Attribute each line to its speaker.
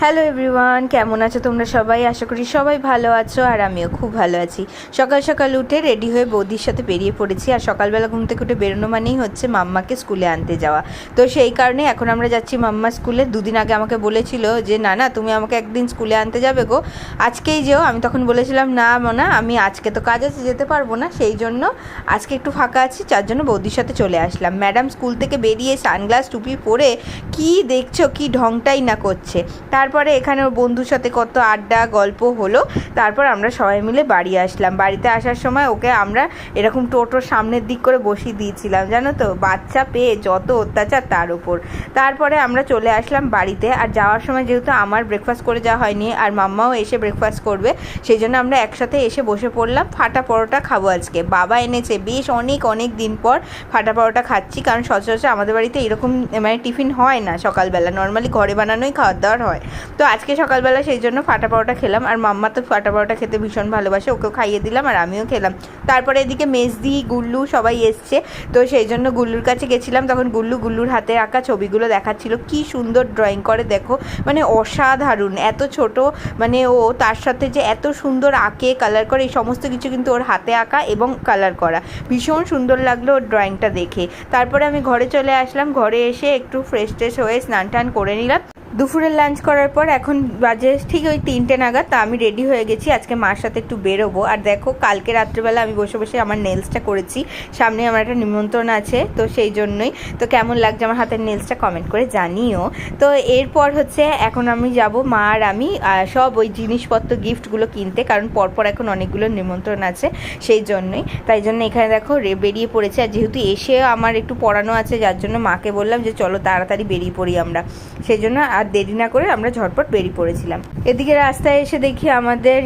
Speaker 1: Hello everyone, কেমন আছো তোমরা সবাই? আশা করি সবাই ভালো আছো আর আমিও খুব ভালো আছি। সকাল সকাল উঠে রেডি হয়ে বৌদির সাথে বেরিয়ে পড়েছি। আর সকালবেলা ঘুম থেকে উঠে বেরোনো মানেই হচ্ছে মাম্মাকে স্কুলে আনতে যাওয়া। তো সেই কারণে এখন আমরা যাচ্ছি মাম্মা স্কুলে। দুদিন আগে আমাকে বলেছিল যে না না তুমি আমাকে একদিন স্কুলে আনতে যাবে গো, আজকেই যেও। আমি তখন বলেছিলাম না মনা, আমি আজকে তো কাজ আছে, যেতে পারবো না, সেই জন্য আজকে একটু ফাঁকা আছি, যার জন্য বৌদির সাথে চলে আসলাম। ম্যাডাম স্কুল থেকে বেরিয়ে সানগ্লাস টুপি পরে কি দেখছো, কি ঢংটাই না করছে। তারপরে এখানে ওর বন্ধুর সাথে কত আড্ডা গল্প হলো। তারপর আমরা সবাই মিলে বাড়ি আসলাম। বাড়িতে আসার সময় ওকে আমরা এরকম টোটোর সামনের দিক করে বসিয়ে দিয়েছিলাম, জানো তো, বাচ্চা পেয়ে যত অত্যাচার তার উপর। তারপরে আমরা চলে আসলাম বাড়িতে। আর যাওয়ার সময় যেহেতু আমার ব্রেকফাস্ট করে যাওয়া হয়নি আর মাম্মাও এসে ব্রেকফাস্ট করবে, সেই জন্য আমরা একসাথে এসে বসে পড়লাম। ফাটা পরোটা খাবো আজকে, বাবা এনেছে, বেশ অনেক দিন পর ফাটা পরোটা খাচ্ছি। কারণ সচরাচর আমাদের বাড়িতে এরকম মানে টিফিন হয় না সকালবেলা, নর্মালি ঘরে বানানোই খাওয়ার দাওয়ার হয়। তো আজকে সকালবেলা সেই জন্য ফাটা পরোটা খেলাম। আর মাম্মা তো ফাটা পরোটা খেতে ভীষণ ভালোবাসে, ওকেও খাইয়ে দিলাম আর আমিও খেলাম। তারপরে এদিকে মেজদি গুল্লু সবাই এসছে, তো সেই জন্য গুল্লুর কাছে গেছিলাম। তখন গুল্লুর হাতে আঁকা ছবিগুলো দেখাচ্ছিল, কি সুন্দর ড্রয়িং করে দেখো, মানে অসাধারণ। এত ছোট মানে ও, তার সাথে যে এত সুন্দর আঁকে কালার করে, এই সমস্ত কিছু কিন্তু ওর হাতে আঁকা এবং কালার করা। ভীষণ সুন্দর লাগলো ওর ড্রয়িংটা দেখে। তারপরে আমি ঘরে চলে আসলাম। ঘরে এসে একটু ফ্রেশ হয়ে স্নান টান করে নিলাম। দুপুরের লাঞ্চ করার পর এখন বাজে ঠিক ওই 3টে নাগাদ। তা আমি রেডি হয়ে গেছি, আজকে মার সাথে একটু বেরোবো। আর দেখো কালকে রাত্রেবেলা আমি বসে বসে আমার নেলসটা করেছি, সামনে আমার একটা নিমন্ত্রণ আছে, তো সেই জন্যই। তো কেমন লাগছে আমার হাতের নেলসটা কমেন্ট করে জানিও। তো এরপর হচ্ছে এখন আমি যাব, মা আর আমি সব ওই জিনিসপত্র গিফটগুলো কিনতে, কারণ পরপর এখন অনেকগুলো নিমন্ত্রণ আছে, সেই জন্যই। তাই জন্য এখানে দেখো বেরিয়ে পড়েছে। আর যেহেতু এসে আমার একটু পড়ানো আছে, যার জন্য মাকে বললাম যে চলো তাড়াতাড়ি বেরিয়ে পড়ি আমরা, সেই জন্য আর দেরি না করে আমরা ঝটপট বেরিয়ে পড়েছিলাম। এদিকে রাস্তায় এসে দেখি আমাদের